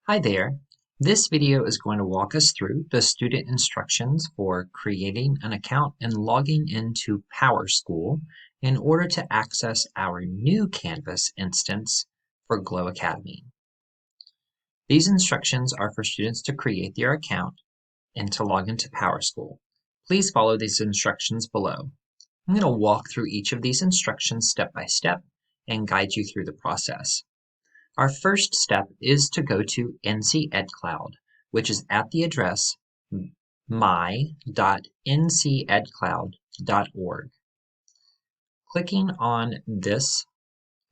Hi there. This video is going to walk us through the student instructions for creating an account and logging into PowerSchool in order to access our new Canvas instance for Glow Academy. These instructions are for students to create their account and to log into PowerSchool. Please follow these instructions below. I'm going to walk through each of these instructions step by step and guide you through the process. Our first step is to go to NC EdCloud, which is at the address my.ncedcloud.org. Clicking on this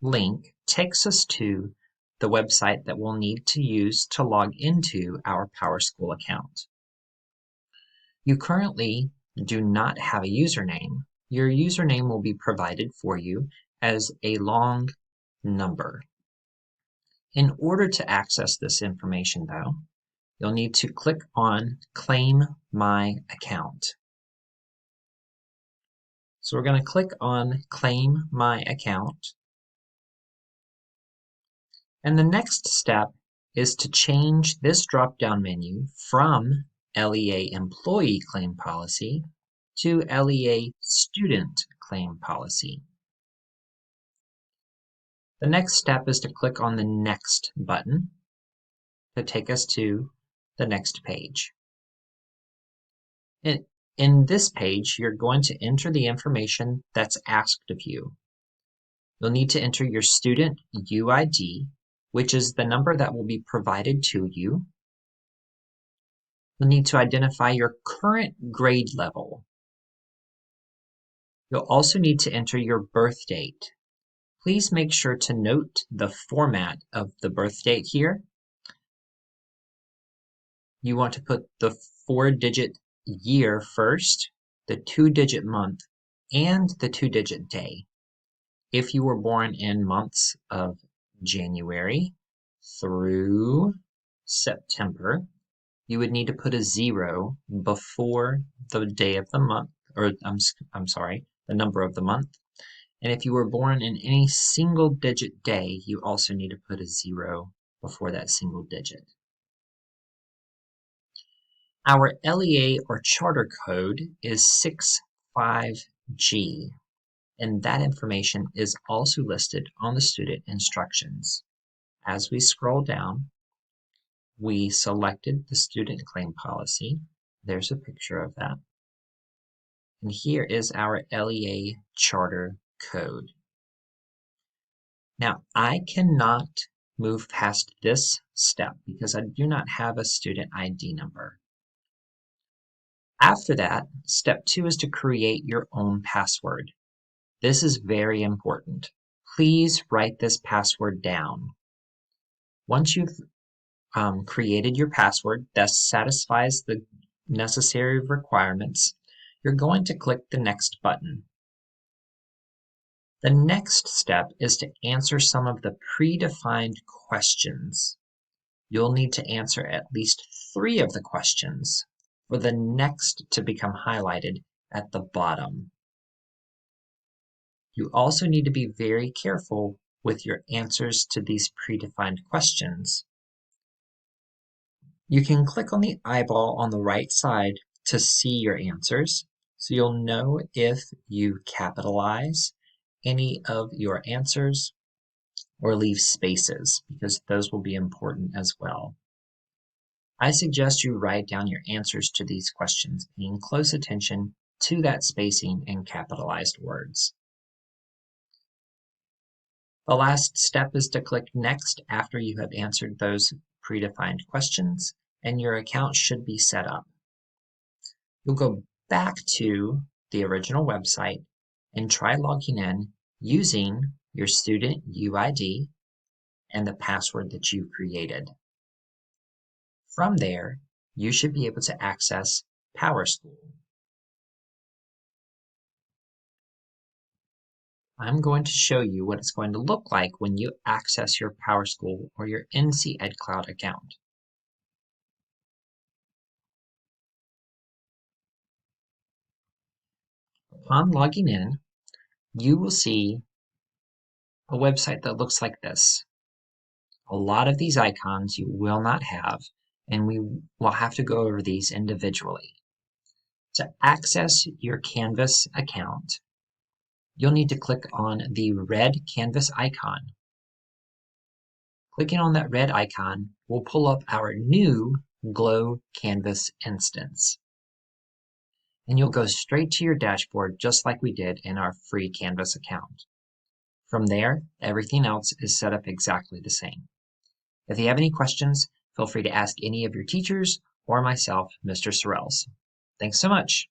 link takes us to the website that we'll need to use to log into our PowerSchool account. You currently do not have a username. Your username will be provided for you as a long number. In order to access this information, though, you'll need to click on Claim My Account. So we're going to click on Claim My Account. And the next step is to change this drop-down menu from LEA Employee Claim Policy to LEA Student Claim Policy. The next step is to click on the Next button to take us to the next page. In this page, you're going to enter the information that's asked of you. You'll need to enter your student UID, which is the number that will be provided to you. You'll need to identify your current grade level. You'll also need to enter your birth date. Please make sure to note the format of the birth date here. You want to put the 4-digit year first, the 2-digit month, and the 2-digit day. If you were born in months of January through September, you would need to put a 0 before the day of the month, or I'm sorry, the number of the month. And if you were born in any single digit day, you also need to put a 0 before that single digit. Our LEA or charter code is 65G, and that information is also listed on the student instructions. As we scroll down, we selected the student claim policy. There's a picture of that. And here is our LEA charter code. Now, I cannot move past this step because I do not have a student ID number. After that, step 2 is to create your own password. This is very important. Please write this password down. Once you've created your password that satisfies the necessary requirements, you're going to click the Next button. The next step is to answer some of the predefined questions. You'll need to answer at least 3 of the questions for the next to become highlighted at the bottom. You also need to be very careful with your answers to these predefined questions. You can click on the eyeball on the right side to see your answers, so you'll know if you capitalize any of your answers or leave spaces, because those will be important as well. I suggest you write down your answers to these questions, paying close attention to that spacing and capitalized words. The last step is to click Next after you have answered those predefined questions, and your account should be set up. You'll go back to the original website and try logging in using your student UID and the password that you created. From there, you should be able to access PowerSchool. I'm going to show you what it's going to look like when you access your PowerSchool or your NC EdCloud account. Upon logging in, you will see a website that looks like this. A lot of these icons you will not have, and we will have to go over these individually. To access your Canvas account, you'll need to click on the red Canvas icon. Clicking on that red icon will pull up our new Glow Canvas instance. And you'll go straight to your dashboard just like we did in our free Canvas account. From there, everything else is set up exactly the same. If you have any questions, feel free to ask any of your teachers or myself, Mr. Sorrells. Thanks so much.